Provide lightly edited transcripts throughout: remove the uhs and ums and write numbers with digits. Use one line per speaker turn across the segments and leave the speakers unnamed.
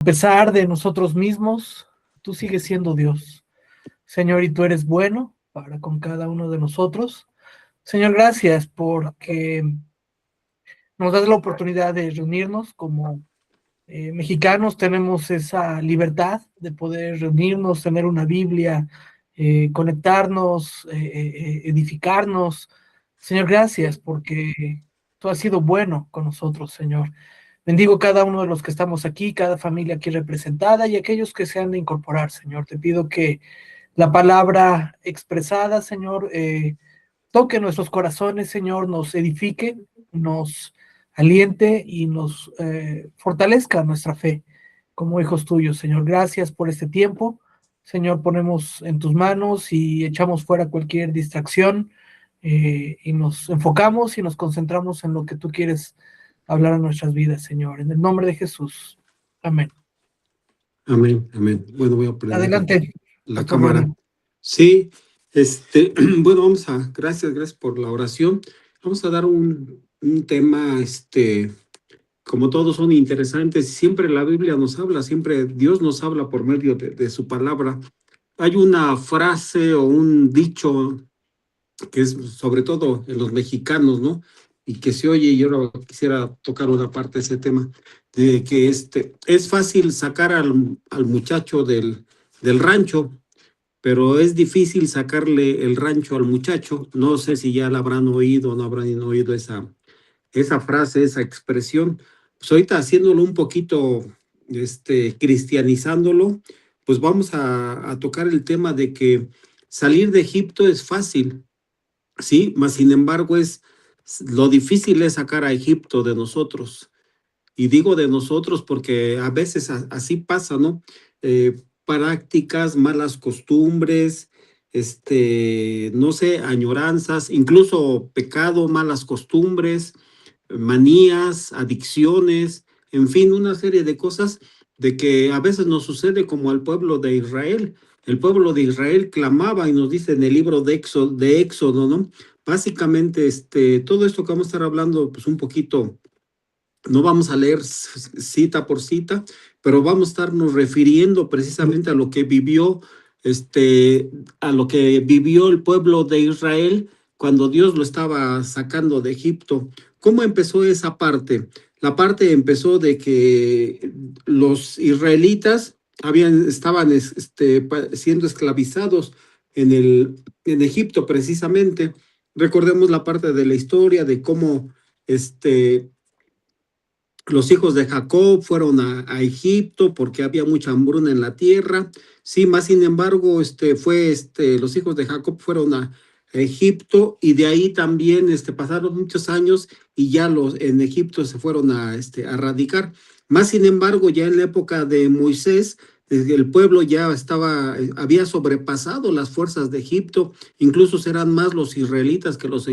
A pesar de nosotros mismos, tú sigues siendo Dios. Señor, y tú eres bueno para con cada uno de nosotros. Señor, gracias porque nos das la oportunidad de reunirnos como mexicanos. Tenemos esa libertad de poder reunirnos, tener una Biblia, conectarnos, edificarnos. Señor, gracias porque tú has sido bueno con nosotros, Señor. Bendigo cada uno de los que estamos aquí, cada familia aquí representada y aquellos que se han de incorporar, Señor. Te pido que la palabra expresada, Señor, toque nuestros corazones, Señor, nos edifique, nos aliente y nos fortalezca nuestra fe como hijos tuyos, Señor. Gracias por este tiempo. Señor, ponemos en tus manos y echamos fuera cualquier distracción y nos enfocamos y nos concentramos en lo que tú quieres hablar a nuestras vidas, Señor. En el nombre de Jesús. Amén.
Amén, amén. Bueno, voy a prender
Adelante,
la cámara.
Ronnie.
Sí, bueno, gracias por la oración. Vamos a dar un tema, como todos son interesantes, siempre la Biblia nos habla, siempre Dios nos habla por medio de su palabra. Hay una frase o un dicho que es sobre todo en los mexicanos, ¿no? Y que se oye, y ahora quisiera tocar una parte de ese tema, de que es fácil sacar al muchacho del rancho, pero es difícil sacarle el rancho al muchacho. No sé si ya la habrán oído o no habrán oído esa frase, esa expresión. Pues ahorita haciéndolo un poquito, cristianizándolo, pues vamos a tocar el tema de que salir de Egipto es fácil, ¿sí? Mas sin embargo lo difícil es sacar a Egipto de nosotros. Y digo de nosotros porque a veces así pasa, ¿no? Prácticas, malas costumbres, no sé, añoranzas, incluso pecado, malas costumbres, manías, adicciones, en fin, una serie de cosas de que a veces nos sucede como al pueblo de Israel. El pueblo de Israel clamaba y nos dice en el libro de Éxodo, ¿no? Básicamente, todo esto que vamos a estar hablando, pues un poquito, no vamos a leer cita por cita, pero vamos a estarnos refiriendo precisamente a lo que vivió, el pueblo de Israel cuando Dios lo estaba sacando de Egipto. ¿Cómo empezó esa parte? La parte empezó de que los israelitas estaban siendo esclavizados en Egipto precisamente. Recordemos la parte de la historia de cómo los hijos de Jacob fueron a Egipto porque había mucha hambruna en la tierra. Sí, más sin embargo, los hijos de Jacob fueron a Egipto y de ahí también pasaron muchos años y ya en Egipto se fueron a radicar. Más sin embargo, ya en la época de Moisés, el pueblo ya había sobrepasado las fuerzas de Egipto, incluso serán más los israelitas que los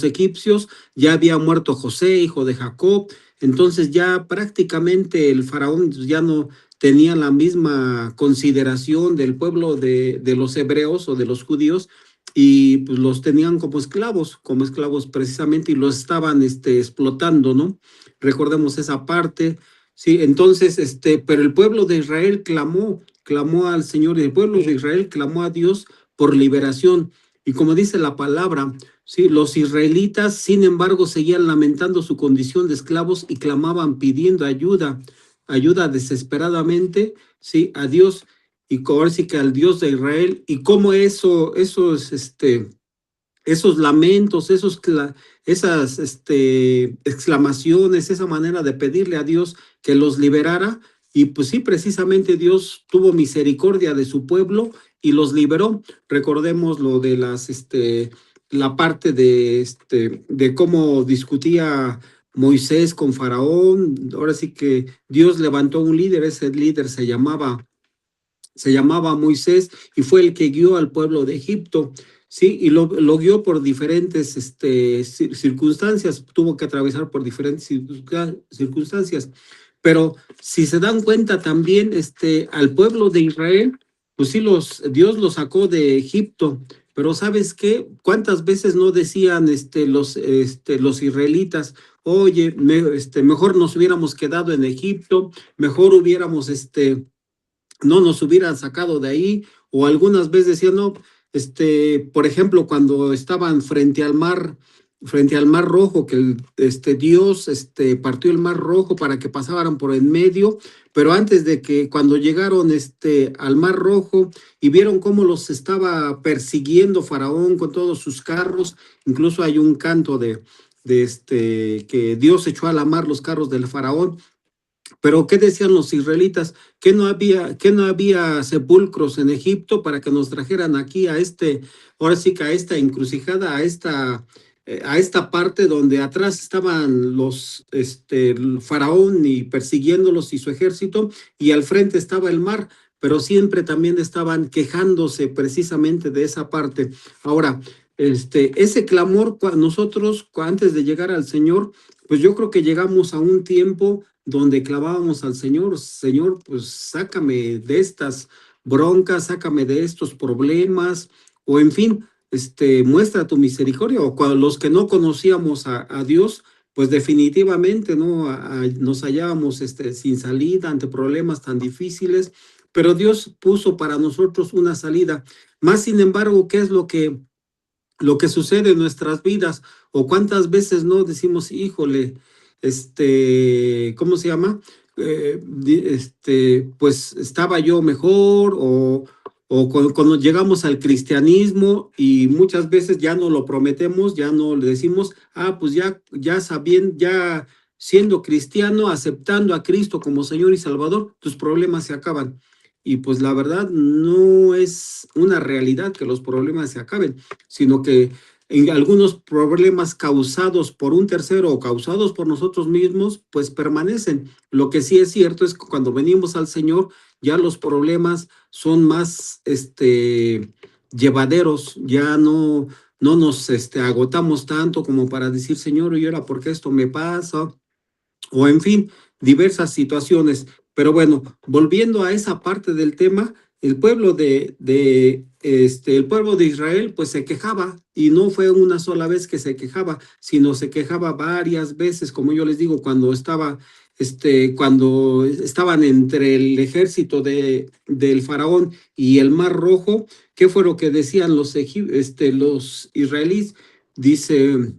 egipcios. Ya había muerto José, hijo de Jacob, entonces ya prácticamente el faraón ya no tenía la misma consideración del pueblo de los hebreos o de los judíos, y pues los tenían como esclavos precisamente, y los estaban explotando, ¿no? Recordemos esa parte, sí. Entonces, pero el pueblo de Israel clamó al Señor, y el pueblo de Israel clamó a Dios por liberación, y como dice la palabra, sí, los israelitas, sin embargo, seguían lamentando su condición de esclavos y clamaban pidiendo ayuda desesperadamente, sí, a Dios, y ahora sí que al Dios de Israel. Y cómo esos lamentos, esas exclamaciones, esa manera de pedirle a Dios que los liberara, y pues sí, precisamente Dios tuvo misericordia de su pueblo y los liberó. Recordemos lo de la parte de cómo discutía Moisés con Faraón. Ahora sí que Dios levantó un líder, ese líder se llamaba Moisés, y fue el que guió al pueblo de Egipto, sí, y lo guió por diferentes circunstancias, tuvo que atravesar por diferentes circunstancias. Pero si se dan cuenta también, al pueblo de Israel, pues sí, Dios los sacó de Egipto, Pero ¿sabes qué? ¿Cuántas veces no decían los israelitas, oye, mejor nos hubiéramos quedado en Egipto, mejor hubiéramos, no nos hubieran sacado de ahí? O algunas veces decían, no, por ejemplo, cuando estaban frente al mar rojo, que Dios partió el mar rojo para que pasaran por en medio, pero antes de que cuando llegaron al mar rojo y vieron cómo los estaba persiguiendo Faraón con todos sus carros, incluso hay un canto que Dios echó a la mar los carros del Faraón. Pero ¿qué decían los israelitas? Que no había sepulcros en Egipto para que nos trajeran aquí ahora sí que a esta encrucijada, a esta parte donde atrás estaban el faraón y persiguiéndolos y su ejército, y al frente estaba el mar, pero siempre también estaban quejándose precisamente de esa parte. Ahora, ese clamor, nosotros antes de llegar al Señor, pues yo creo que llegamos a un tiempo donde clamábamos al Señor, Señor, pues sácame de estas broncas, sácame de estos problemas, o en fin, muestra tu misericordia. O cuando los que no conocíamos a Dios, pues definitivamente no nos hallábamos sin salida ante problemas tan difíciles, pero Dios puso para nosotros una salida. Más sin embargo, ¿qué es lo que sucede en nuestras vidas? O cuántas veces no decimos, híjole, ¿cómo se llama? Pues estaba yo mejor, o cuando llegamos al cristianismo y muchas veces ya no lo prometemos, ya no le decimos, pues ya sabiendo, ya siendo cristiano, aceptando a Cristo como Señor y Salvador, tus problemas se acaban. Y pues la verdad no es una realidad que los problemas se acaben, sino que en algunos problemas causados por un tercero o causados por nosotros mismos, pues permanecen. Lo que sí es cierto es que cuando venimos al Señor, ya los problemas son más llevaderos, ya no nos agotamos tanto como para decir, Señor, ¿y ahora por qué esto me pasa? O en fin, diversas situaciones. Pero bueno, volviendo a esa parte del tema, el pueblo el pueblo de Israel pues se quejaba, y no fue una sola vez que se quejaba, sino se quejaba varias veces, como yo les digo, cuando estaban entre el ejército del faraón y el mar rojo. ¿Qué fue lo que decían los israelíes? Dice,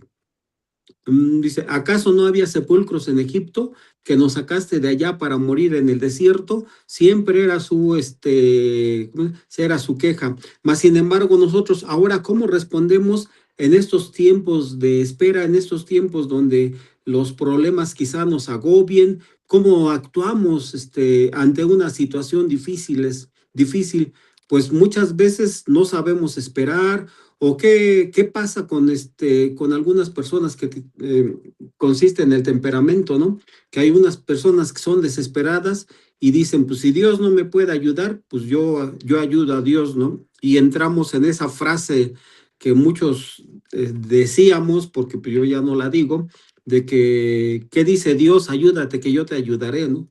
¿acaso no había sepulcros en Egipto que nos sacaste de allá para morir en el desierto? Siempre era era su queja. Mas, sin embargo, nosotros ahora, ¿cómo respondemos en estos tiempos de espera, en estos tiempos donde los problemas quizá nos agobien? ¿Cómo actuamos ante una situación difícil? Pues muchas veces no sabemos esperar. ¿O qué pasa con algunas personas que consiste en el temperamento, ¿no? Que hay unas personas que son desesperadas y dicen, pues si Dios no me puede ayudar, pues yo ayudo a Dios, ¿no? Y entramos en esa frase que muchos decíamos, porque yo ya no la digo, de que, ¿qué dice Dios? Ayúdate que yo te ayudaré, ¿no?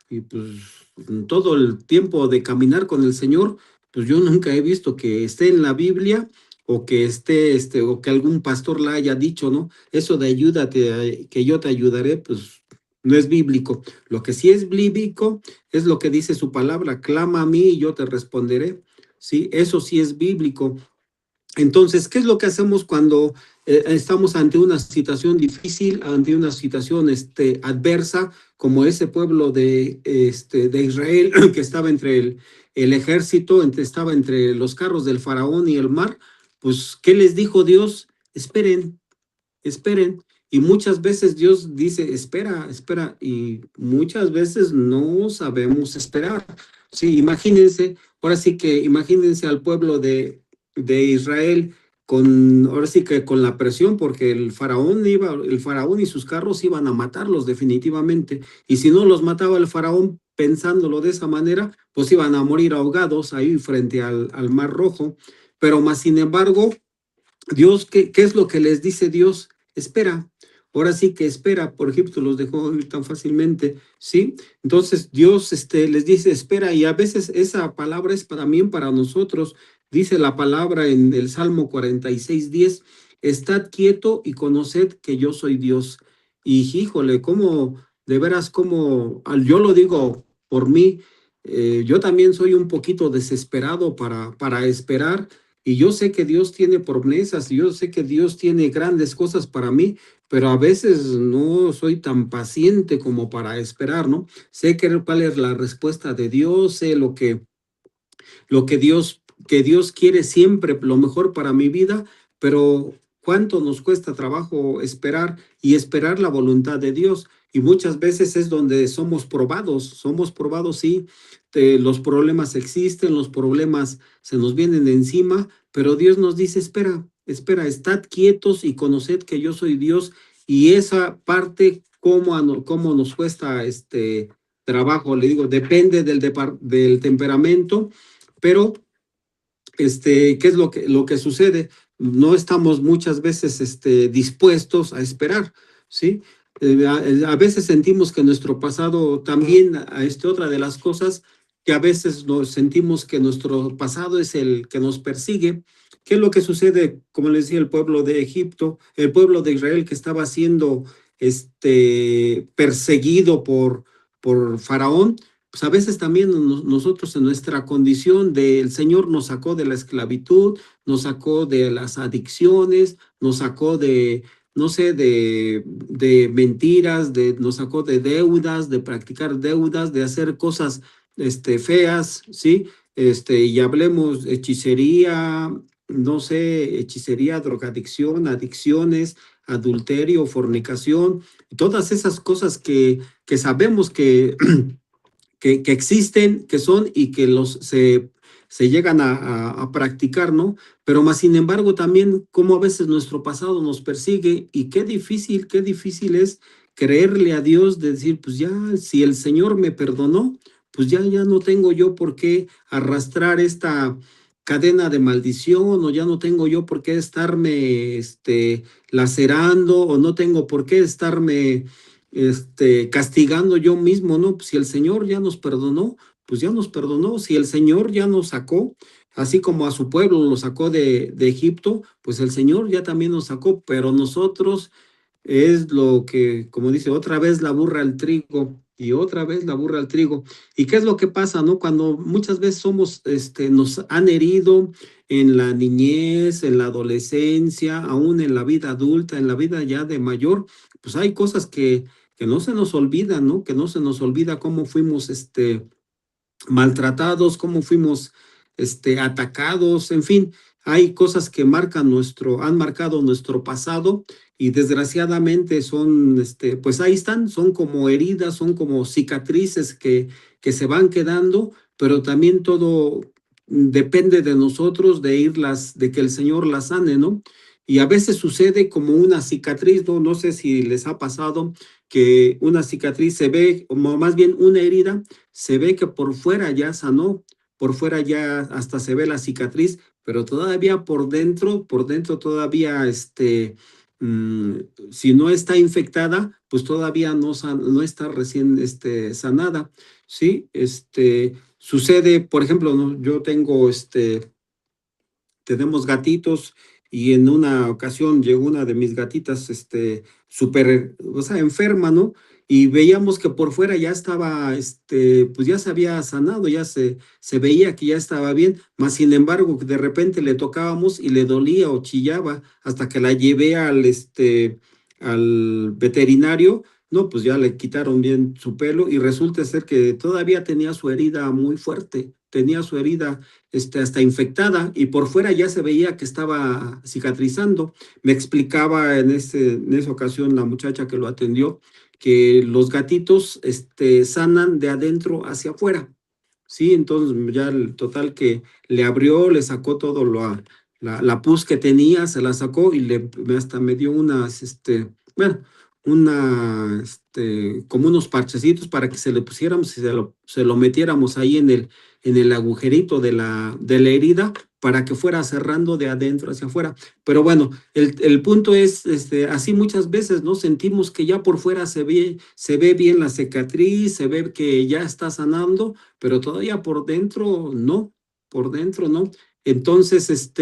Y pues en todo el tiempo de caminar con el Señor, pues yo nunca he visto que esté en la Biblia, o que o que algún pastor la haya dicho, ¿no? Eso de ayúdate, que yo te ayudaré, pues no es bíblico. Lo que sí es bíblico es lo que dice su palabra: clama a mí y yo te responderé. Sí, eso sí es bíblico. Entonces, ¿qué es lo que hacemos cuando estamos ante una situación difícil, ante una situación adversa, como ese pueblo de Israel que estaba entre el ejército, estaba entre los carros del faraón y el mar? Pues, ¿qué les dijo Dios? Esperen, esperen. Y muchas veces Dios dice, espera, espera, y muchas veces no sabemos esperar. Sí, imagínense, ahora sí que imagínense al pueblo de Israel ahora sí que con la presión, porque el faraón y sus carros iban a matarlos definitivamente. Y si no los mataba el faraón pensándolo de esa manera, pues iban a morir ahogados ahí frente al Mar Rojo. Pero más sin embargo, Dios, ¿qué es lo que les dice Dios? Espera. Ahora sí que espera. Por Egipto los dejó ir tan fácilmente, ¿sí? Entonces Dios les dice espera, y a veces esa palabra es también para nosotros. Dice la palabra en el Salmo 46:10, estad quieto y conoced que yo soy Dios. Y híjole, cómo, de veras, como yo lo digo por mí, yo también soy un poquito desesperado para esperar, y yo sé que Dios tiene promesas, y yo sé que Dios tiene grandes cosas para mí, pero a veces no soy tan paciente como para esperar, ¿no? Sé cuál es la respuesta de Dios, sé que Dios quiere siempre lo mejor para mi vida, pero cuánto nos cuesta trabajo esperar y esperar la voluntad de Dios. Y muchas veces es donde somos probados, sí, los problemas existen, los problemas se nos vienen encima, pero Dios nos dice, espera, espera, estad quietos y conoced que yo soy Dios. Y esa parte, cómo nos cuesta trabajo, le digo, depende del temperamento, pero ¿qué es lo que sucede? No estamos muchas veces dispuestos a esperar, ¿sí? A veces sentimos que nuestro pasado también, otra de las cosas, que a veces nos sentimos que nuestro pasado es el que nos persigue. ¿Qué es lo que sucede? Como les decía, el pueblo de Egipto, el pueblo de Israel que estaba siendo perseguido por Faraón, pues a veces también nosotros en nuestra condición del Señor nos sacó de la esclavitud, nos sacó de las adicciones, nos sacó de, no sé, de mentiras, nos sacó de deudas, de practicar deudas, de hacer cosas feas, ¿sí? Y hablemos hechicería, no sé, hechicería, drogadicción, adicciones, adulterio, fornicación, todas esas cosas que sabemos que existen, que son y que se llegan a practicar, ¿no? Pero más sin embargo también como a veces nuestro pasado nos persigue y qué difícil es creerle a Dios, de decir, pues ya, si el Señor me perdonó, pues ya no tengo yo por qué arrastrar esta cadena de maldición, o ya no tengo yo por qué estarme lacerando, o no tengo por qué estarme castigando yo mismo, ¿no? Pues si el Señor ya nos perdonó, pues ya nos perdonó. Si el Señor ya nos sacó, así como a su pueblo lo sacó de Egipto, pues el Señor ya también nos sacó, pero nosotros es lo que, como dice, otra vez la burra al trigo y otra vez la burra al trigo. ¿Y qué es lo que pasa, no? Cuando muchas veces nos han herido en la niñez, en la adolescencia, aún en la vida adulta, en la vida ya de mayor, pues hay cosas que no se nos olvidan, ¿no? Que no se nos olvida cómo fuimos, maltratados, cómo fuimos atacados, en fin, hay cosas que han marcado nuestro pasado, y desgraciadamente son, pues ahí están, son como heridas, son como cicatrices que se van quedando, pero también todo depende de nosotros de que el Señor las sane, ¿no? Y a veces sucede como una cicatriz, ¿no? No sé si les ha pasado que una cicatriz se ve, o más bien una herida, se ve que por fuera ya sanó, por fuera ya hasta se ve la cicatriz, pero todavía por dentro todavía, mm, si no está infectada, pues todavía no está recién sanada, ¿sí? Sucede, por ejemplo, ¿no? Yo tenemos gatitos, y en una ocasión llegó una de mis gatitas, súper, o sea, enferma, ¿no? Y veíamos que por fuera ya estaba, pues ya se había sanado, se veía que ya estaba bien, mas sin embargo, de repente le tocábamos y le dolía o chillaba, hasta que la llevé al veterinario. No, pues ya le quitaron bien su pelo, y resulta ser que todavía tenía su herida muy fuerte, tenía su herida hasta infectada, y por fuera ya se veía que estaba cicatrizando. Me explicaba en esa ocasión la muchacha que lo atendió, que los gatitos sanan de adentro hacia afuera, ¿sí? Entonces ya el total que le abrió, le sacó todo la pus que tenía, se la sacó, y hasta me dio bueno, como unos parchecitos para que se le pusiéramos y se lo metiéramos ahí en el agujerito de la herida, para que fuera cerrando de adentro hacia afuera. Pero bueno, el punto es, así muchas veces, ¿no? Sentimos que ya por fuera se ve bien la cicatriz, se ve que ya está sanando, pero todavía por dentro no, por dentro no. Entonces,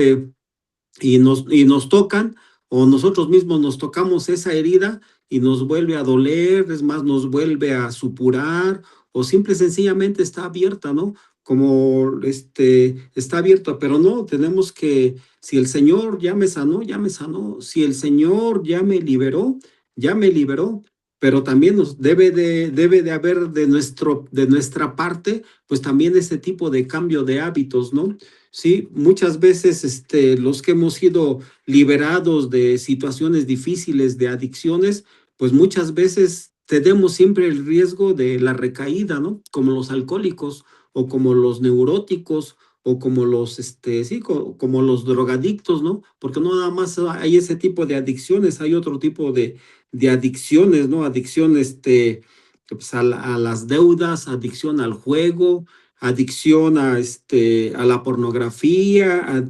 y nos tocan, o nosotros mismos nos tocamos esa herida y nos vuelve a doler, es más, nos vuelve a supurar, o simple y sencillamente está abierta, ¿no? Como está abierta, pero no, tenemos que, si el Señor ya me sanó, ya me sanó, si el Señor ya me liberó, pero también nos debe de haber de nuestra parte, pues también ese tipo de cambio de hábitos, ¿no? Sí, muchas veces los que hemos sido liberados de situaciones difíciles, de adicciones, pues muchas veces tenemos siempre el riesgo de la recaída, ¿no? Como los alcohólicos o como los neuróticos o como sí, como los drogadictos, ¿no? Porque no nada más hay ese tipo de adicciones, hay otro tipo de adicciones, ¿no? Adicción, pues a las deudas, adicción al juego, adicción a la pornografía,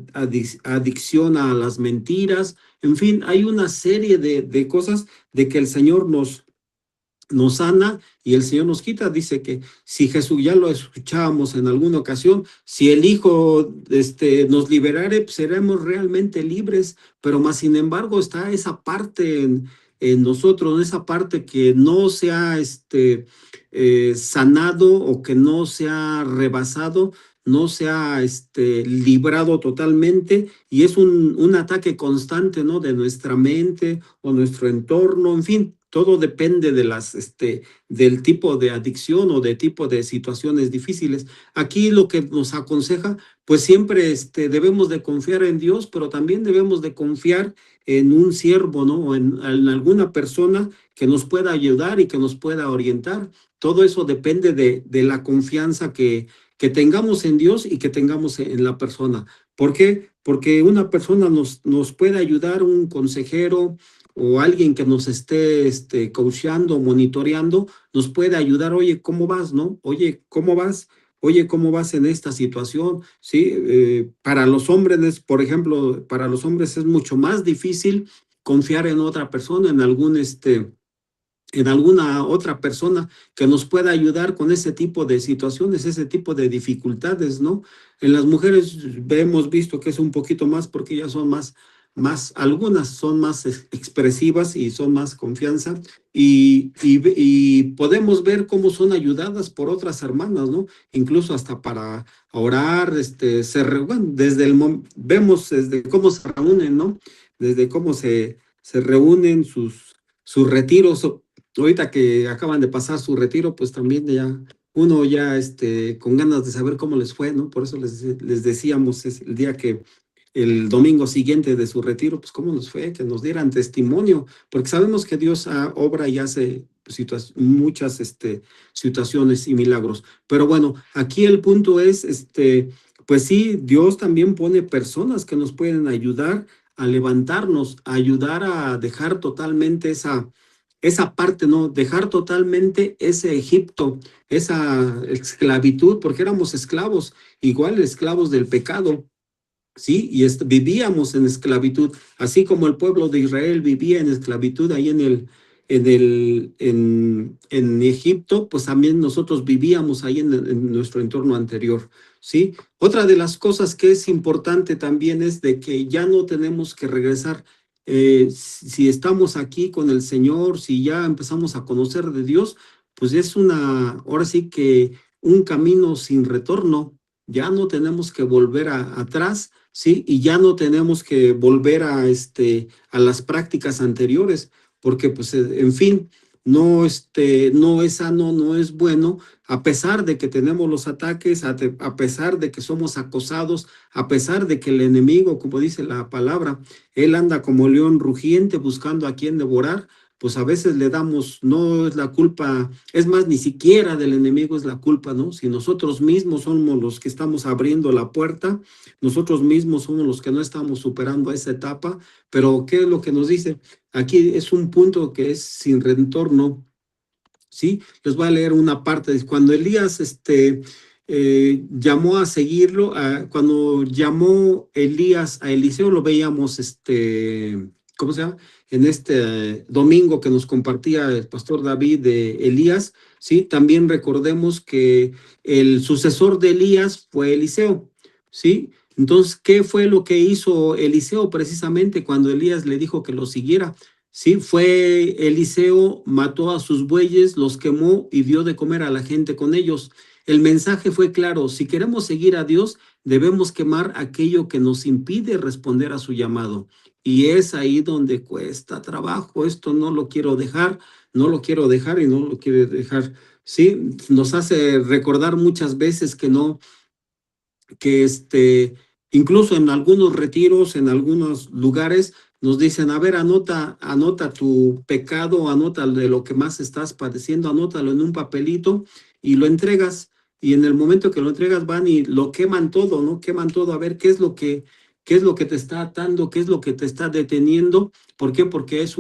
adicción a las mentiras, en fin, hay una serie de cosas de que el Señor nos sana y el Señor nos quita. Dice que si Jesús, ya lo escuchábamos en alguna ocasión, si el Hijo nos liberare, pues seremos realmente libres, pero más sin embargo está esa parte en nosotros, esa parte que no se ha sanado o que no se ha rebasado, no se ha librado totalmente, y es un ataque constante, ¿no? De nuestra mente o nuestro entorno, en fin, todo depende de del tipo de adicción o de tipo de situaciones difíciles. Aquí lo que nos aconseja, pues siempre debemos de confiar en Dios, pero también debemos de confiar en un siervo, ¿no? O en alguna persona que nos pueda ayudar y que nos pueda orientar. Todo eso depende de la confianza que tengamos en Dios y que tengamos en la persona. ¿Por qué? Porque una persona nos puede ayudar, un consejero o alguien que nos esté coachando, monitoreando, nos puede ayudar. Oye, ¿cómo vas, no? Oye, ¿cómo vas? Oye, ¿cómo vas en esta situación? Sí, para los hombres, por ejemplo, para los hombres es mucho más difícil confiar en otra persona, en alguna otra persona que nos pueda ayudar con ese tipo de situaciones, ese tipo de dificultades, ¿no? En las mujeres hemos visto que es un poquito más porque ellas son algunas son más expresivas y son más confianza, y podemos ver cómo son ayudadas por otras hermanas, ¿no? Incluso hasta para orar, bueno, vemos desde cómo se reúnen, ¿no? Desde cómo se reúnen sus retiros. Ahorita que acaban de pasar su retiro, pues también ya uno ya con ganas de saber cómo les fue, ¿no? Por eso les decíamos el día que el domingo siguiente de su retiro, pues cómo nos fue, que nos dieran testimonio, porque sabemos que Dios obra y hace muchas situaciones y milagros. Pero bueno, aquí el punto es, pues sí, Dios también pone personas que nos pueden ayudar a levantarnos, a ayudar a dejar totalmente esa parte, ¿no? Dejar totalmente ese Egipto, esa esclavitud, porque éramos esclavos, igual esclavos del pecado, ¿sí? Y vivíamos en esclavitud, así como el pueblo de Israel vivía en esclavitud ahí en Egipto, pues también nosotros vivíamos ahí en nuestro entorno anterior, ¿sí? Otra de las cosas que es importante también es de que ya no tenemos que regresar. Si estamos aquí con el Señor, si ya empezamos a conocer de Dios, pues es ahora sí que un camino sin retorno. Ya no tenemos que volver atrás, ¿sí? Y ya no tenemos que volver a las prácticas anteriores, porque pues en fin, no es sano, no es bueno, a pesar de que tenemos los ataques, a pesar de que somos acosados, a pesar de que el enemigo, como dice la palabra, él anda como león rugiente buscando a quien devorar. Pues a veces le damos, no es la culpa, es más, ni siquiera del enemigo es la culpa, ¿no? Si nosotros mismos somos los que estamos abriendo la puerta, nosotros mismos somos los que no estamos superando esa etapa. Pero ¿qué es lo que nos dice? Aquí es un punto que es sin retorno, ¿sí? Les voy a leer una parte. Cuando Elías llamó a seguirlo, cuando llamó Elías a Eliseo, lo veíamos, ¿cómo se llama? En domingo que nos compartía el pastor David de Elías, ¿sí? También recordemos que el sucesor de Elías fue Eliseo, ¿sí? Entonces, ¿qué fue lo que hizo Eliseo precisamente cuando Elías le dijo que lo siguiera? Sí, fue Eliseo, mató a sus bueyes, los quemó y dio de comer a la gente con ellos. El mensaje fue claro: si queremos seguir a Dios, debemos quemar aquello que nos impide responder a su llamado. Y es ahí donde cuesta trabajo. Esto no lo quiero dejar, no lo quiero dejar y no lo quiero dejar. Sí, nos hace recordar muchas veces que no, que incluso en algunos retiros, en algunos lugares, nos dicen: a ver, anota tu pecado, anota de lo que más estás padeciendo, anótalo en un papelito y lo entregas. Y en el momento que lo entregas van y lo queman todo, ¿no? Queman todo, a ver qué es lo que te está atando, qué es lo que te está deteniendo. ¿Por qué? Porque es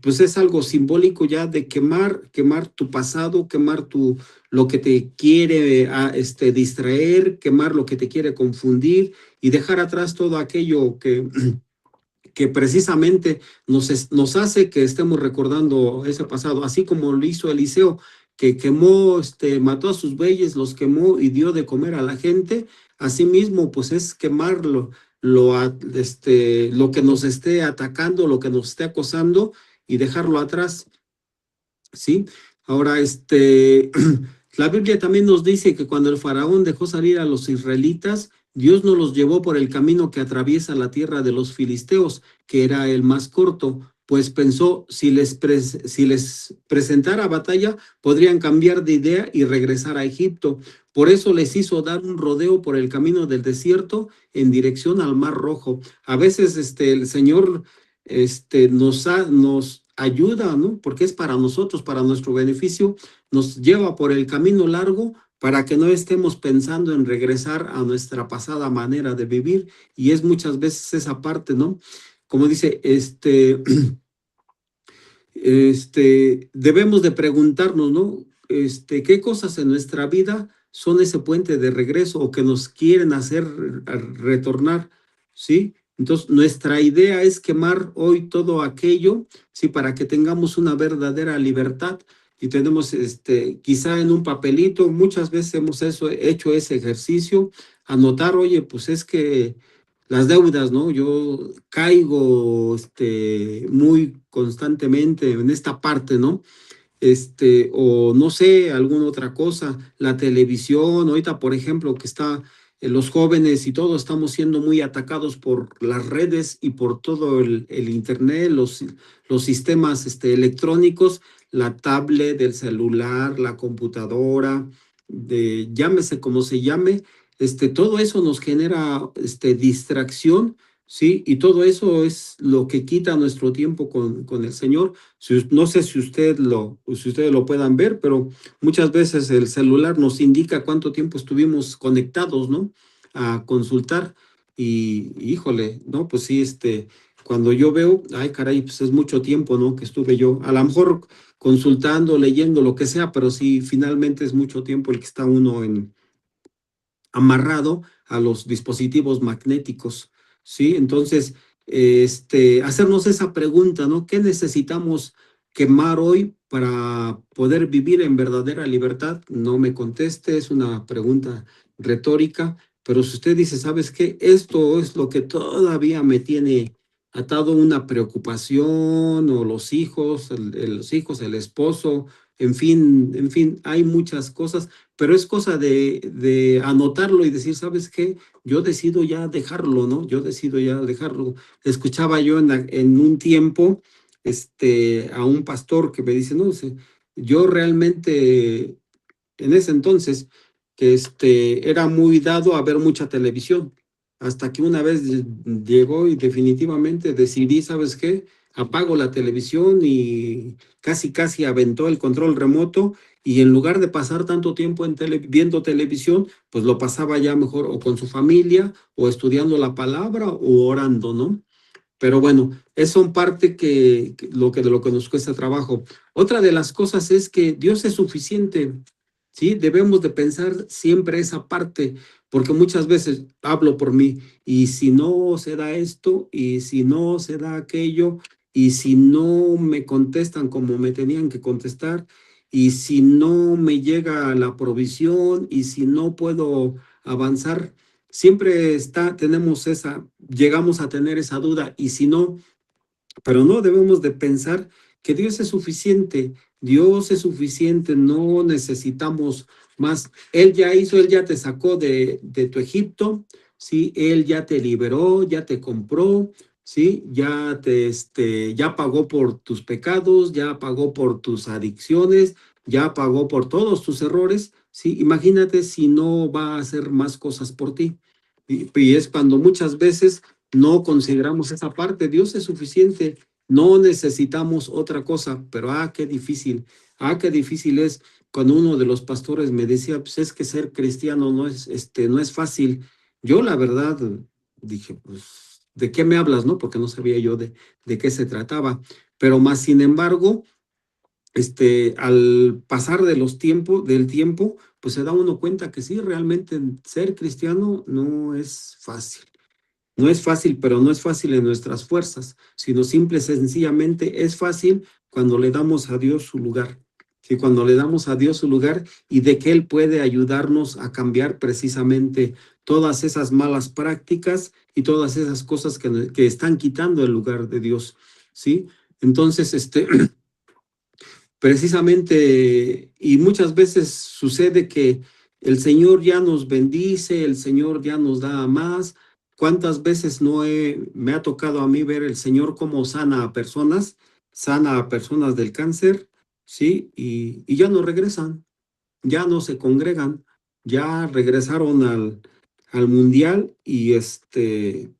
pues es algo simbólico ya de quemar tu pasado, quemar lo que te quiere distraer, quemar lo que te quiere confundir y dejar atrás todo aquello que precisamente nos hace que estemos recordando ese pasado, así como lo hizo Eliseo, que quemó, mató a sus bueyes, los quemó y dio de comer a la gente. Asimismo, pues es quemarlo, lo que nos esté atacando, lo que nos esté acosando y dejarlo atrás. ¿Sí? Ahora, la Biblia también nos dice que cuando el faraón dejó salir a los israelitas, Dios no los llevó por el camino que atraviesa la tierra de los filisteos, que era el más corto, pues pensó: si les presentara batalla, podrían cambiar de idea y regresar a Egipto. Por eso les hizo dar un rodeo por el camino del desierto en dirección al Mar Rojo. A veces el Señor nos ayuda, ¿no? Porque es para nosotros, para nuestro beneficio, nos lleva por el camino largo para que no estemos pensando en regresar a nuestra pasada manera de vivir. Y es muchas veces esa parte, ¿no? Como dice, debemos de preguntarnos, ¿no? ¿Qué cosas en nuestra vida son ese puente de regreso o que nos quieren hacer retornar? ¿Sí? Entonces, nuestra idea es quemar hoy todo aquello, ¿sí? Para que tengamos una verdadera libertad y tenemos, quizá en un papelito, muchas veces hemos hecho ese ejercicio, anotar: oye, pues es que las deudas, ¿no? Yo caigo muy constantemente en esta parte, ¿no? O no sé, alguna otra cosa, la televisión, ahorita, por ejemplo, que está los jóvenes y todos estamos siendo muy atacados por las redes y por todo el internet, los sistemas electrónicos, la tablet, el celular, la computadora, llámese como se llame, todo eso nos genera distracción, ¿sí? Y todo eso es lo que quita nuestro tiempo con el Señor. No sé si ustedes lo puedan ver, pero muchas veces el celular nos indica cuánto tiempo estuvimos conectados, ¿no? A consultar. Y híjole, ¿no? Pues sí, cuando yo veo, ay, caray, pues es mucho tiempo, ¿no? Que estuve yo, a lo mejor consultando, leyendo, lo que sea, pero sí, finalmente es mucho tiempo el que está uno amarrado a los dispositivos magnéticos, ¿sí? Entonces, hacernos esa pregunta, ¿no? ¿Qué necesitamos quemar hoy para poder vivir en verdadera libertad? No me conteste, es una pregunta retórica, pero si usted dice: ¿sabes qué? Esto es lo que todavía me tiene atado, una preocupación, o los hijos, el esposo, en fin, hay muchas cosas, pero es cosa de anotarlo y decir: ¿sabes qué? Yo decido ya dejarlo, ¿no? Yo decido ya dejarlo. Escuchaba yo en un tiempo a un pastor que me dice: no sé, yo realmente en ese entonces, que era muy dado a ver mucha televisión, hasta que una vez llegó y definitivamente decidí: ¿sabes qué? Apago la televisión, y casi aventó el control remoto, y en lugar de pasar tanto tiempo viendo televisión, pues lo pasaba ya mejor o con su familia, o estudiando la palabra, o orando, ¿no? Pero bueno, eso son parte de lo que nos cuesta trabajo. Otra de las cosas es que Dios es suficiente, ¿sí? Debemos de pensar siempre esa parte, porque muchas veces hablo por mí: y si no se da esto, y si no se da aquello, y si no me contestan como me tenían que contestar, y si no me llega la provisión, y si no puedo avanzar, Siempre llegamos a tener esa duda, y si no, pero no debemos de pensar que Dios es suficiente. Dios es suficiente, no necesitamos más. Él ya hizo, Él ya te sacó de tu Egipto, ¿sí? Él ya te liberó, ya te compró, ¿sí? Ya pagó por tus pecados, ya pagó por tus adicciones, ya pagó por todos tus errores, ¿sí? Imagínate si no va a hacer más cosas por ti. Y es cuando muchas veces no consideramos esa parte. Dios es suficiente, no necesitamos otra cosa, pero qué difícil es. Cuando uno de los pastores me decía, pues es que ser cristiano no es fácil. Yo la verdad dije, pues, ¿de qué me hablas, no? Porque no sabía yo de qué se trataba. Pero más sin embargo, al pasar del tiempo, pues se da uno cuenta que sí, realmente ser cristiano no es fácil. No es fácil, pero no es fácil en nuestras fuerzas, sino simple y sencillamente es fácil cuando le damos a Dios su lugar. Y cuando le damos a Dios su lugar y de que Él puede ayudarnos a cambiar precisamente todas esas malas prácticas y todas esas cosas que están quitando el lugar de Dios, ¿sí? Entonces, precisamente, y muchas veces sucede que el Señor ya nos bendice, el Señor ya nos da más. ¿Cuántas veces me ha tocado a mí ver el Señor cómo sana a personas del cáncer, ¿sí? Y ya no regresan, ya no se congregan, ya regresaron al mundial, y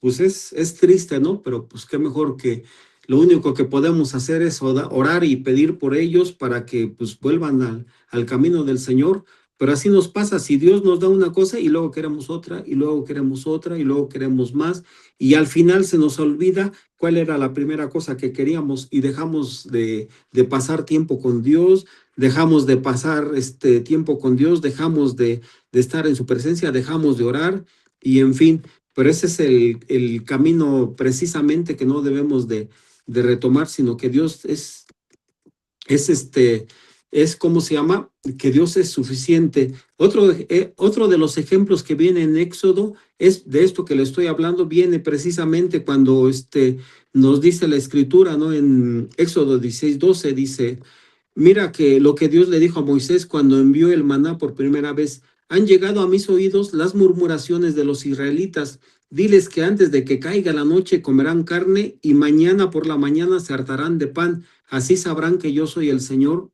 pues es triste, ¿no? Pero pues qué mejor que lo único que podemos hacer es orar y pedir por ellos para que pues vuelvan al camino del Señor. Pero así nos pasa, si Dios nos da una cosa y luego queremos otra, y luego queremos otra, y luego queremos más, y al final se nos olvida cuál era la primera cosa que queríamos, y dejamos de pasar tiempo con Dios, dejamos de pasar tiempo con Dios, dejamos de estar en su presencia, dejamos de orar, y en fin, pero ese es el camino precisamente que no debemos de retomar, sino que Dios es ¿cómo se llama? Que Dios es suficiente. Otro de los ejemplos que viene en Éxodo, es de esto que le estoy hablando, viene precisamente cuando nos dice la escritura, ¿no? En Éxodo 16:12 dice: mira que lo que Dios le dijo a Moisés cuando envió el maná por primera vez: han llegado a mis oídos las murmuraciones de los israelitas. Diles que antes de que caiga la noche comerán carne, y mañana por la mañana se hartarán de pan. Así sabrán que yo soy el Señor,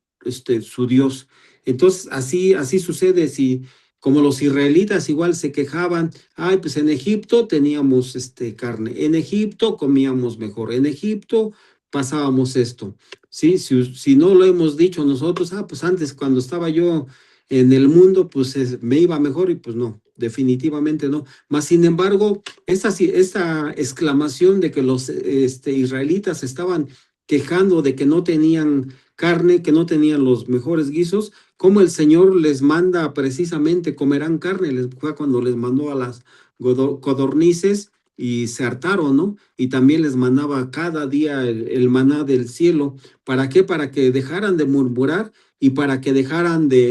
su Dios. Entonces, así sucede. Si como los israelitas igual se quejaban: ay, pues en Egipto teníamos carne, en Egipto comíamos mejor, en Egipto pasábamos esto. Sí, si no lo hemos dicho nosotros, pues antes cuando estaba yo en el mundo, pues me iba mejor, y pues no, definitivamente no. Mas sin embargo, esta exclamación de que los israelitas estaban quejando de que no tenían carne, que no tenían los mejores guisos, como el Señor les manda precisamente comerán carne, fue cuando les mandó a las codornices y se hartaron, ¿no? Y también les mandaba cada día el maná del cielo. ¿Para qué? Para que dejaran de murmurar y para que dejaran de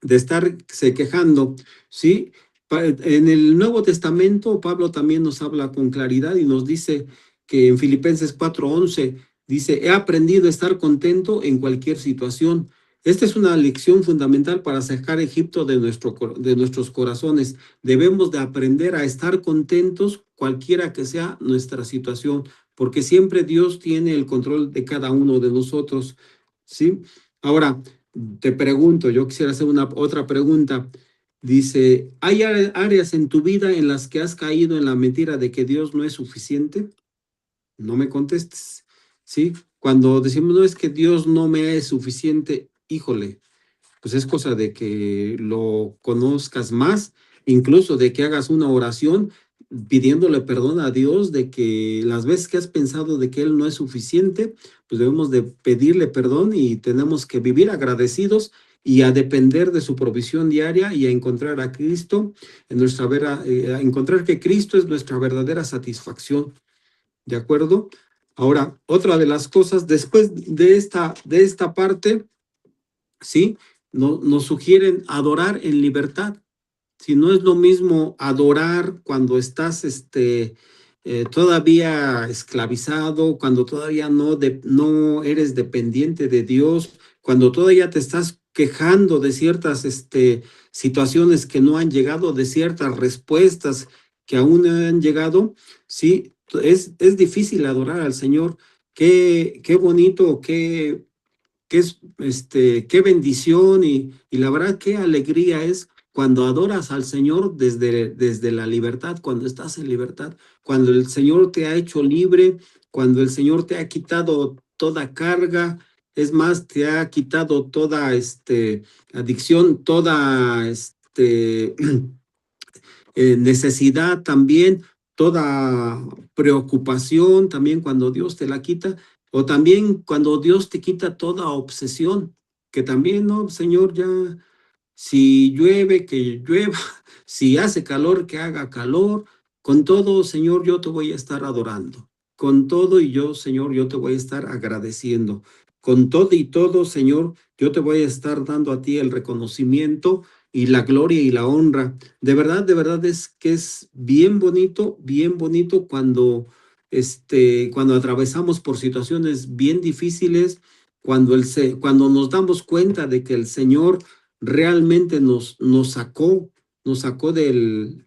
estarse quejando, ¿sí? En el Nuevo Testamento, Pablo también nos habla con claridad y nos dice que en Filipenses 4:11 dice: he aprendido a estar contento en cualquier situación. Esta es una lección fundamental para sacar Egipto de nuestros corazones. Debemos de aprender a estar contentos cualquiera que sea nuestra situación, porque siempre Dios tiene el control de cada uno de nosotros, ¿sí? Ahora, te pregunto, yo quisiera hacer otra pregunta. Dice: ¿hay áreas en tu vida en las que has caído en la mentira de que Dios no es suficiente? No me contestes, ¿sí? Cuando decimos: no, es que Dios no me es suficiente, híjole, pues es cosa de que lo conozcas más, incluso de que hagas una oración pidiéndole perdón a Dios de que las veces que has pensado de que Él no es suficiente, pues debemos de pedirle perdón, y tenemos que vivir agradecidos y a depender de su provisión diaria, y a encontrar a Cristo a encontrar que Cristo es nuestra verdadera satisfacción. ¿De acuerdo? Ahora, otra de las cosas, después de esta parte, ¿sí? Nos sugieren adorar en libertad. Si no es lo mismo adorar cuando estás todavía esclavizado, cuando todavía no eres dependiente de Dios, cuando todavía te estás quejando de ciertas situaciones que no han llegado, de ciertas respuestas que aún no han llegado, sí, es difícil adorar al Señor. Qué bonito, qué bendición y la verdad qué alegría es cuando adoras al Señor desde la libertad, cuando estás en libertad, cuando el Señor te ha hecho libre, cuando el Señor te ha quitado toda carga, es más, te ha quitado toda adicción, toda necesidad también, toda preocupación también cuando Dios te la quita, o también cuando Dios te quita toda obsesión, que también, no, Señor, ya, si llueve, que llueva, si hace calor, que haga calor, con todo, Señor, yo te voy a estar adorando, con todo y yo, Señor, yo te voy a estar agradeciendo, con todo y todo, Señor, yo te voy a estar dando a ti el reconocimiento y la gloria y la honra. De verdad es que es bien bonito cuando, cuando atravesamos por situaciones bien difíciles, cuando nos damos cuenta de que el Señor realmente nos sacó del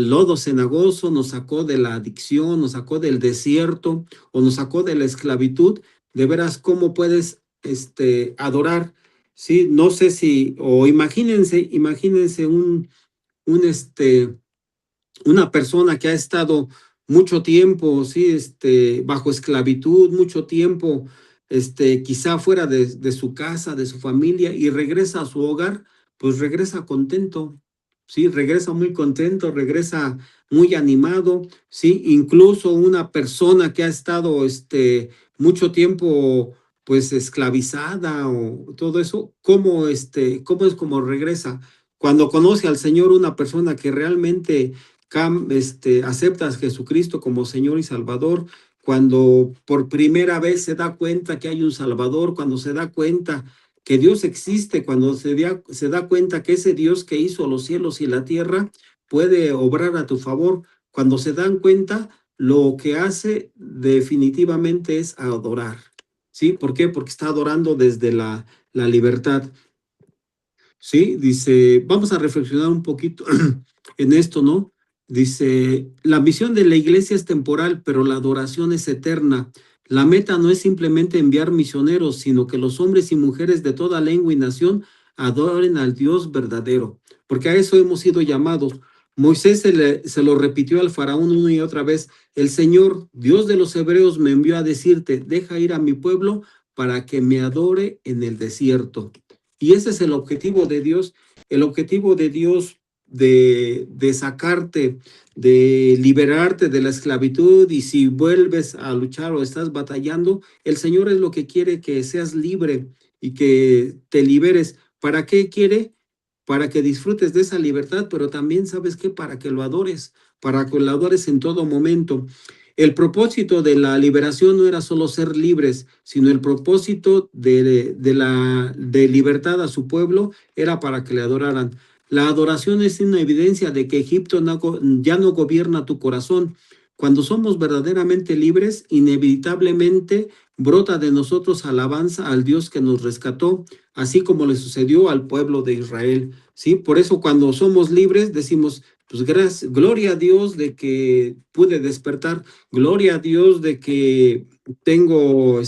lodo cenagoso, nos sacó de la adicción, nos sacó del desierto o nos sacó de la esclavitud. De veras, ¿cómo puedes adorar? Sí, no sé si, o imagínense una persona que ha estado mucho tiempo, sí, bajo esclavitud, mucho tiempo, quizá fuera de su casa, de su familia, y regresa a su hogar, pues regresa contento, sí, regresa muy contento, regresa muy animado, sí, incluso una persona que ha estado, mucho tiempo, pues esclavizada o todo eso, cómo es como regresa? Cuando conoce al Señor, una persona que realmente aceptas a Jesucristo como Señor y Salvador, cuando por primera vez se da cuenta que hay un Salvador, cuando se da cuenta que Dios existe, cuando se da cuenta que ese Dios que hizo los cielos y la tierra puede obrar a tu favor, cuando se dan cuenta, lo que hace definitivamente es adorar. ¿Sí? ¿Por qué? Porque está adorando desde la libertad. Sí, dice, vamos a reflexionar un poquito en esto, ¿no? Dice, la misión de la iglesia es temporal, pero la adoración es eterna. La meta no es simplemente enviar misioneros, sino que los hombres y mujeres de toda lengua y nación adoren al Dios verdadero, porque a eso hemos sido llamados. Moisés se lo repitió al faraón una y otra vez, el Señor, Dios de los hebreos, me envió a decirte, deja ir a mi pueblo para que me adore en el desierto. Y ese es el objetivo de Dios de sacarte, de liberarte de la esclavitud. Y si vuelves a luchar o estás batallando, el Señor es lo que quiere, que seas libre y que te liberes. ¿Para qué quiere? Para que disfrutes de esa libertad, pero también, ¿sabes qué? Para que lo adores, para que lo adores en todo momento. El propósito de la liberación no era solo ser libres, sino el propósito de libertad a su pueblo era para que le adoraran. La adoración es una evidencia de que Egipto ya no gobierna tu corazón. Cuando somos verdaderamente libres, inevitablemente brota de nosotros alabanza al Dios que nos rescató, así como le sucedió al pueblo de Israel. ¿Sí? Por eso cuando somos libres decimos, pues gracias, gloria a Dios de que pude despertar, gloria a Dios de que tengo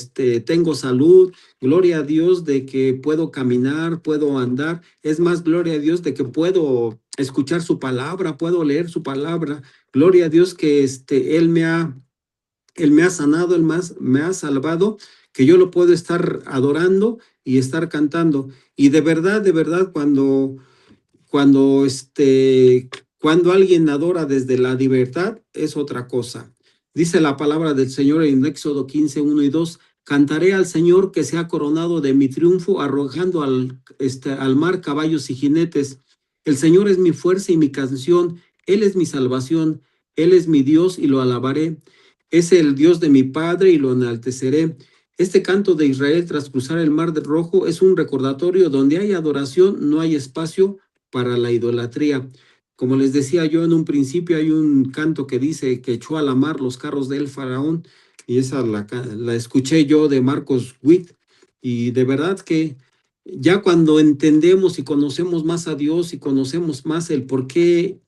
salud, gloria a Dios de que puedo caminar, puedo andar, es más, gloria a Dios de que puedo escuchar su palabra, puedo leer su palabra, gloria a Dios que Él me ha sanado, me ha salvado, que yo lo puedo estar adorando y estar cantando. Y de verdad, cuando, cuando alguien adora desde la libertad, es otra cosa. Dice la palabra del Señor en Éxodo 15, 1 y 2, cantaré al Señor que se ha coronado de mi triunfo, arrojando al mar caballos y jinetes. El Señor es mi fuerza y mi canción, Él es mi salvación, Él es mi Dios y lo alabaré. Es el Dios de mi Padre y lo enalteceré. Este canto de Israel tras cruzar el mar de Rojo es un recordatorio: donde hay adoración no hay espacio para la idolatría. Como les decía yo en un principio, hay un canto que dice que echó a la mar los carros del faraón, y esa la escuché yo de Marcos Witt, y de verdad que ya cuando entendemos y conocemos más a Dios y conocemos más el por qué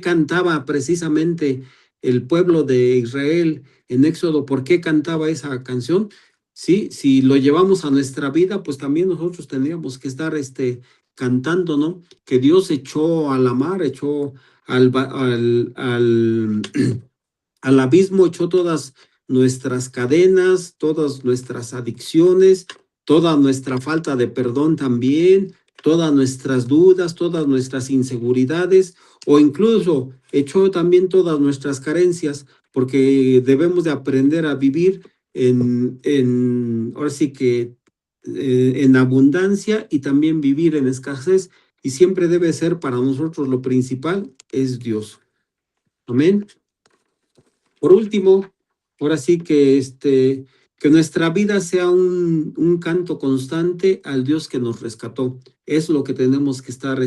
cantaba precisamente el pueblo de Israel en Éxodo, por qué cantaba esa canción, sí, si lo llevamos a nuestra vida, pues también nosotros tendríamos que estar cantando, ¿no? Que Dios echó a la mar, echó al abismo, echó todas nuestras cadenas, todas nuestras adicciones, toda nuestra falta de perdón también, todas nuestras dudas, todas nuestras inseguridades, o incluso echó también todas nuestras carencias, porque debemos de aprender a vivir ahora sí que en abundancia, y también vivir en escasez, y siempre debe ser para nosotros lo principal es Dios. Amén. Por último, ahora sí que nuestra vida sea un canto constante al Dios que nos rescató. Es lo que tenemos que estar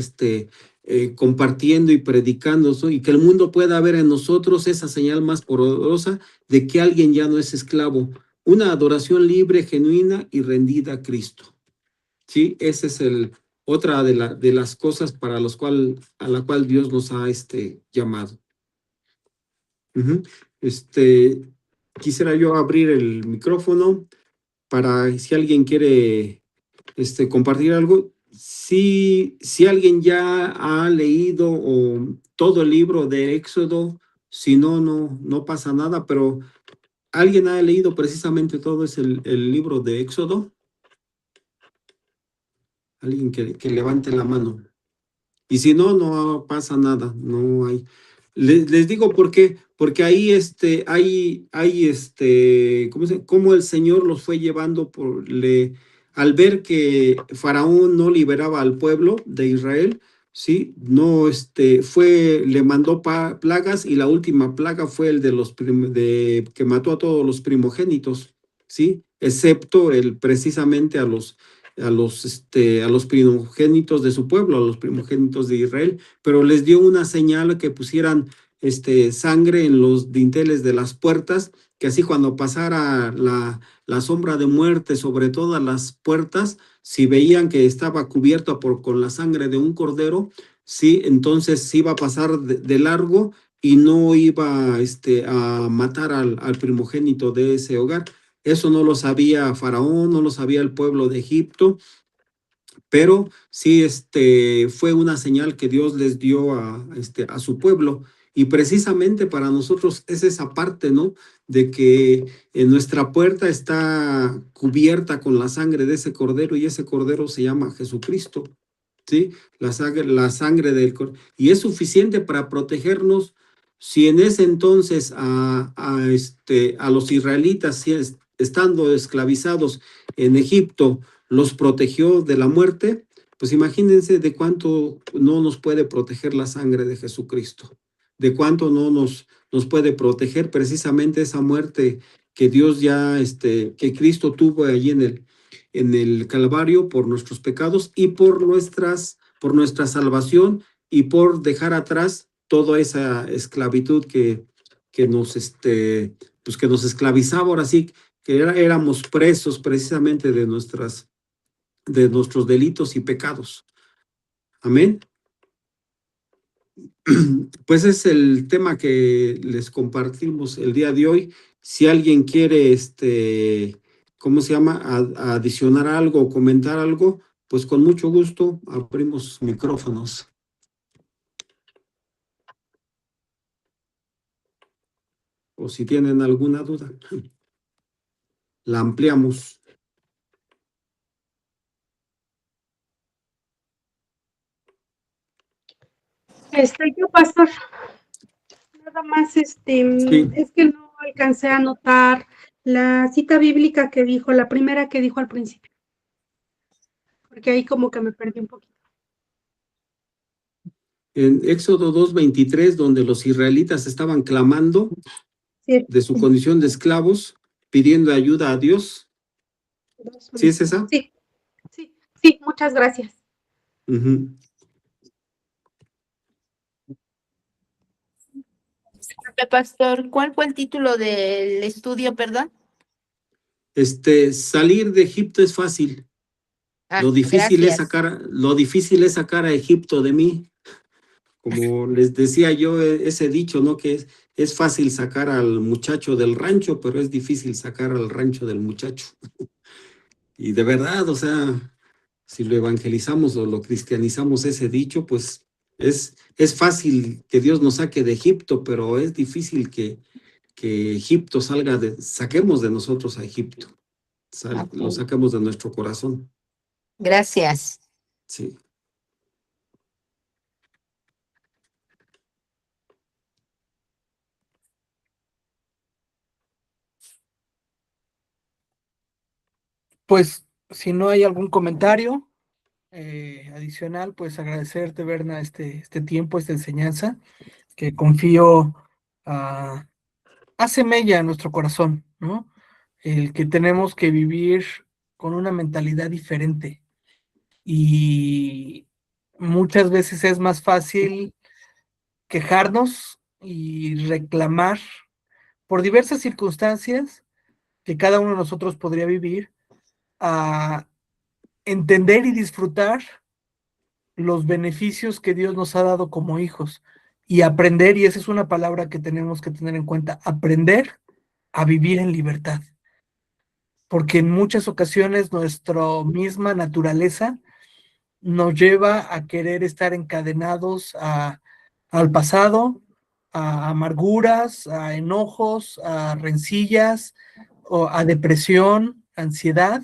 compartiendo y predicando, ¿no? Y que el mundo pueda ver en nosotros esa señal más poderosa de que alguien ya no es esclavo. Una adoración libre, genuina y rendida a Cristo. Sí, esa es otra de las cosas a la cual Dios nos ha llamado. Uh-huh. Quisiera yo abrir el micrófono para si alguien quiere compartir algo. Si alguien ya ha leído todo el libro de Éxodo, si no, no pasa nada, pero ¿alguien ha leído precisamente todo el libro de Éxodo? Alguien que levante la mano. Y si no, no pasa nada, no hay. Les digo por qué, porque ahí cómo el Señor los fue llevando al ver que Faraón no liberaba al pueblo de Israel, sí, no, le mandó plagas, y la última plaga fue el que mató a todos los primogénitos, sí, excepto precisamente a los primogénitos de su pueblo, a los primogénitos de Israel, pero les dio una señal que pusieran sangre en los dinteles de las puertas, que así cuando pasara la sombra de muerte sobre todas las puertas, si veían que estaba cubierto con la sangre de un cordero, sí, entonces iba a pasar de largo y no iba a matar al primogénito de ese hogar. Eso no lo sabía Faraón, no lo sabía el pueblo de Egipto, pero sí fue una señal que Dios les dio a su pueblo. Y precisamente para nosotros es esa parte, ¿no? De que nuestra puerta está cubierta con la sangre de ese cordero, y ese cordero se llama Jesucristo, ¿sí? La sangre del cordero. Y es suficiente para protegernos. Si en ese entonces a los israelitas, si estando esclavizados en Egipto, los protegió de la muerte, pues imagínense de cuánto no nos puede proteger la sangre de Jesucristo, de cuánto no nos puede proteger precisamente esa muerte que Dios que Cristo tuvo allí en el Calvario por nuestros pecados y por nuestra salvación, y por dejar atrás toda esa esclavitud que nos, pues que nos esclavizaba. Ahora sí, que éramos presos precisamente de nuestros delitos y pecados. Amén. Pues es el tema que les compartimos el día de hoy. Si alguien quiere, ¿cómo se llama? Adicionar algo o comentar algo, pues con mucho gusto abrimos micrófonos. O si tienen alguna duda, la ampliamos.
Yo, pastor, nada más,
Sí.
es que no alcancé a anotar la cita bíblica que dijo, la primera que dijo al principio, porque ahí como que me perdí un poquito.
En Éxodo 2:23, donde los israelitas estaban clamando
Sí,
de su condición de esclavos, pidiendo ayuda a Dios. ¿Sí es esa?
Sí, muchas gracias.
Uh-huh.
Pastor, ¿cuál fue el título del estudio, perdón?
Salir de Egipto es fácil. Lo difícil es sacar a Egipto de mí. Como les decía yo, ese dicho, ¿no? Que es fácil sacar al muchacho del rancho, pero es difícil sacar al rancho del muchacho. Y de verdad, o sea, si lo evangelizamos o lo cristianizamos ese dicho, pues es fácil que Dios nos saque de Egipto, pero es difícil que Egipto saquemos de nosotros a Egipto, lo saquemos de nuestro corazón.
Gracias.
Sí.
Pues si no hay algún comentario adicional, pues agradecerte, Berna, este tiempo, esta enseñanza, que confío hace mella en nuestro corazón, ¿no? El que tenemos que vivir con una mentalidad diferente. Y muchas veces es más fácil quejarnos y reclamar por diversas circunstancias que cada uno de nosotros podría vivir, a entender y disfrutar los beneficios que Dios nos ha dado como hijos y aprender, y esa es una palabra que tenemos que tener en cuenta, aprender a vivir en libertad. Porque en muchas ocasiones nuestra misma naturaleza nos lleva a querer estar encadenados al pasado, a amarguras, a enojos, a rencillas, o a depresión, ansiedad,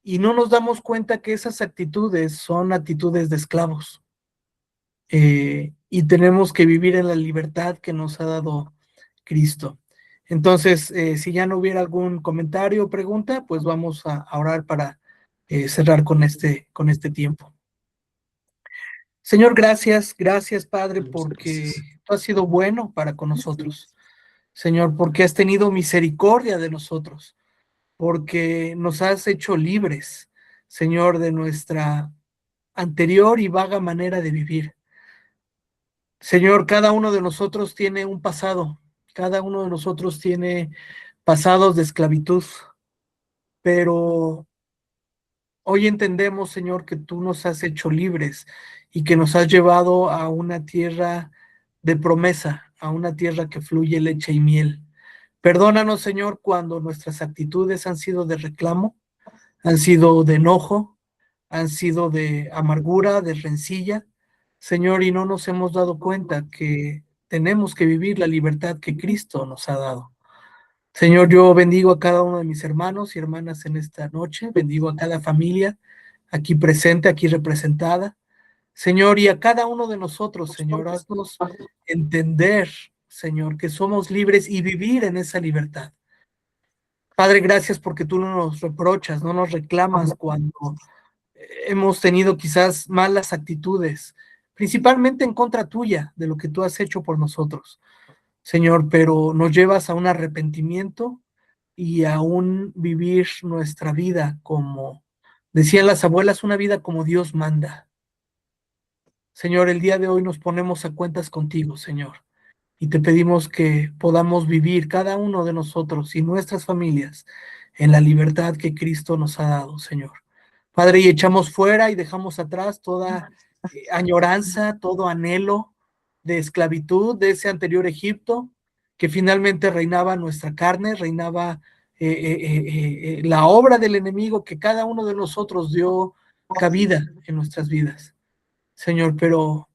y no nos damos cuenta que esas actitudes son actitudes de esclavos. Y tenemos que vivir en la libertad que nos ha dado Cristo. Entonces, si ya no hubiera algún comentario o pregunta, pues vamos a orar para cerrar con este tiempo. Señor, gracias, Padre, porque tú has sido bueno para con nosotros. Señor, porque has tenido misericordia de nosotros, porque nos has hecho libres, Señor, de nuestra anterior y vaga manera de vivir. Señor, cada uno de nosotros tiene un pasado, cada uno de nosotros tiene pasados de esclavitud, pero hoy entendemos, Señor, que tú nos has hecho libres y que nos has llevado a una tierra de promesa, a una tierra que fluye leche y miel. Perdónanos, Señor, cuando nuestras actitudes han sido de reclamo, han sido de enojo, han sido de amargura, de rencilla, Señor, y no nos hemos dado cuenta que tenemos que vivir la libertad que Cristo nos ha dado. Señor, yo bendigo a cada uno de mis hermanos y hermanas en esta noche, bendigo a cada familia aquí presente, aquí representada. Señor, y a cada uno de nosotros, Señor, haznos entender, Señor, que somos libres y vivir en esa libertad. Padre, gracias porque tú no nos reprochas, no nos reclamas cuando hemos tenido quizás malas actitudes, principalmente en contra tuya, de lo que tú has hecho por nosotros, Señor, pero nos llevas a un arrepentimiento y a un vivir nuestra vida como decían las abuelas, una vida como Dios manda. Señor, el día de hoy nos ponemos a cuentas contigo, Señor, y te pedimos que podamos vivir cada uno de nosotros y nuestras familias en la libertad que Cristo nos ha dado, Señor. Padre, y echamos fuera y dejamos atrás toda añoranza, todo anhelo de esclavitud de ese anterior Egipto, que finalmente reinaba nuestra carne, reinaba la obra del enemigo que cada uno de nosotros dio cabida en nuestras vidas. Señor, pero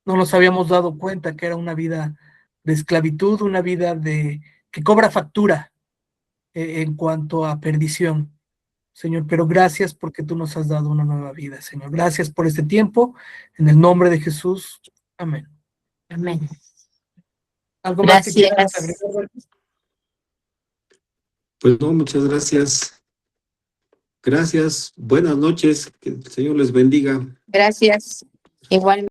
no nos habíamos dado cuenta que era una vida de esclavitud, una vida que cobra factura en cuanto a perdición. Señor, pero gracias porque tú nos has dado una nueva vida, Señor. Gracias por este tiempo. En el nombre de Jesús. Amén.
Amén.
¿Algo más que quieras
Gracias.
agregar?
Pues no, muchas gracias. Gracias. Buenas noches. Que el Señor les bendiga.
Gracias. Igual.